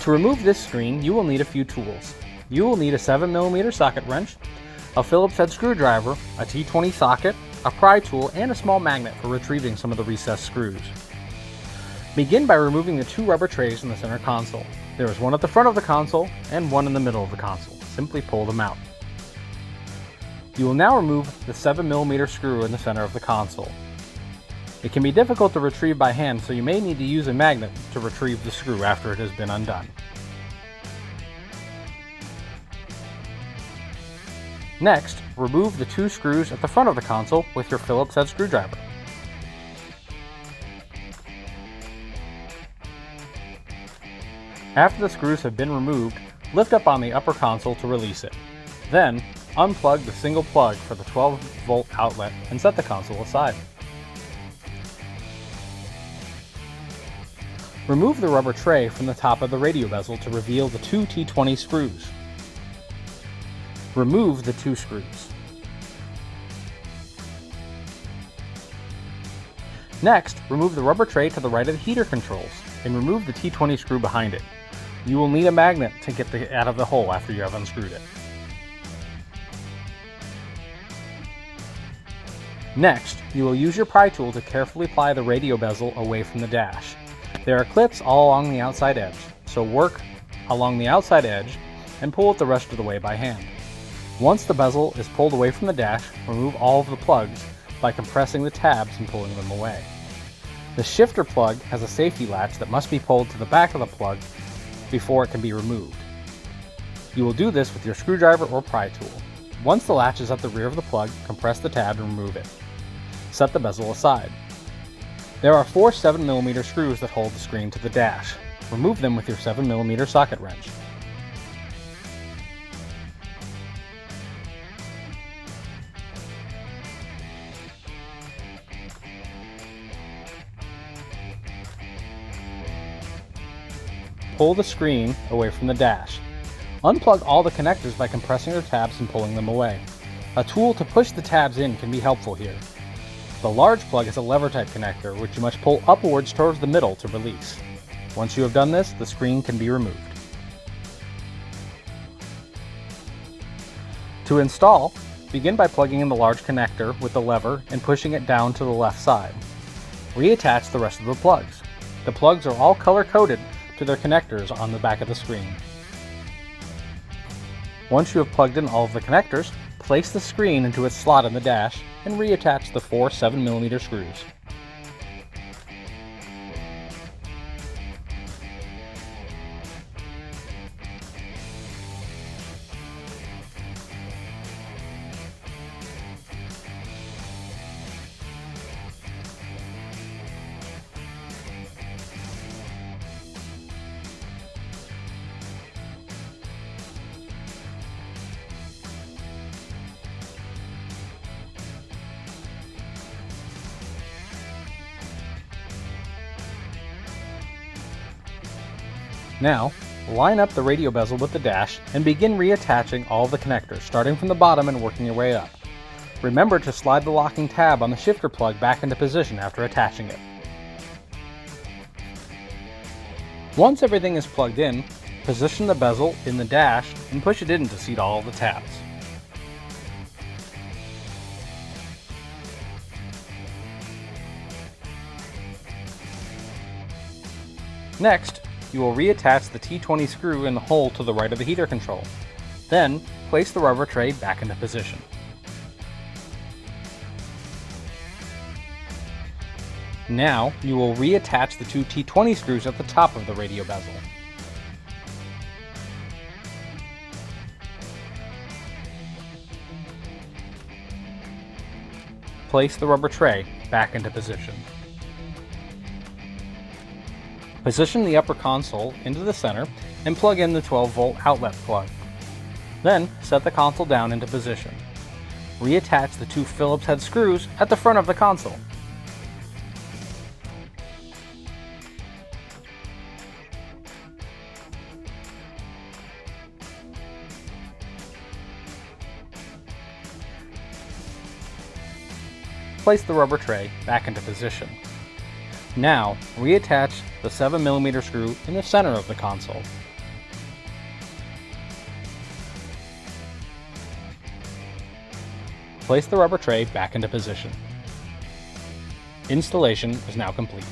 To remove this screen, you will need a few tools. You will need a 7mm socket wrench, a Phillips head screwdriver, a T20 socket, a pry tool, and a small magnet for retrieving some of the recessed screws. Begin by removing the two rubber trays in the center console. There is one at the front of the console and one in the middle of the console. Simply pull them out. You will now remove the 7mm screw in the center of the console. It can be difficult to retrieve by hand, so you may need to use a magnet to retrieve the screw after it has been undone. Next, remove the two screws at the front of the console with your Phillips head screwdriver. After the screws have been removed, lift up on the upper console to release it. Then, unplug the single plug for the 12-volt outlet and set the console aside. Remove the rubber tray from the top of the radio bezel to reveal the two T20 screws. Remove the two screws. Next, remove the rubber tray to the right of the heater controls and remove the T20 screw behind it. You will need a magnet to get it out of the hole after you have unscrewed it. Next, you will use your pry tool to carefully pry the radio bezel away from the dash. There are clips all along the outside edge, so work along the outside edge and pull it the rest of the way by hand. Once the bezel is pulled away from the dash, remove all of the plugs by compressing the tabs and pulling them away. The shifter plug has a safety latch that must be pulled to the back of the plug before it can be removed. You will do this with your screwdriver or pry tool. Once the latch is at the rear of the plug, compress the tab and remove it. Set the bezel aside. There are 4 7mm screws that hold the screen to the dash. Remove them with your 7mm socket wrench. Pull the screen away from the dash. Unplug all the connectors by compressing your tabs and pulling them away. A tool to push the tabs in can be helpful here. The large plug is a lever type connector which you must pull upwards towards the middle to release. Once you have done this, the screen can be removed. To install, begin by plugging in the large connector with the lever and pushing it down to the left side. Reattach the rest of the plugs. The plugs are all color-coded to their connectors on the back of the screen. Once you have plugged in all of the connectors, place the screen into its slot in the dash and reattach the 4 7mm screws. Now, line up the radio bezel with the dash and begin reattaching all the connectors, starting from the bottom and working your way up. Remember to slide the locking tab on the shifter plug back into position after attaching it. Once everything is plugged in, position the bezel in the dash and push it in to seat all of the tabs. Next, you will reattach the T20 screw in the hole to the right of the heater control. Then, place the rubber tray back into position. Now, you will reattach the two T20 screws at the top of the radio bezel. Place the rubber tray back into position. Position the upper console into the center and plug in the 12-volt outlet plug. Then, set the console down into position. Reattach the two Phillips head screws at the front of the console. Place the rubber tray back into position. Now, reattach the 7mm screw in the center of the console. place the rubber tray back into position. Installation is now complete.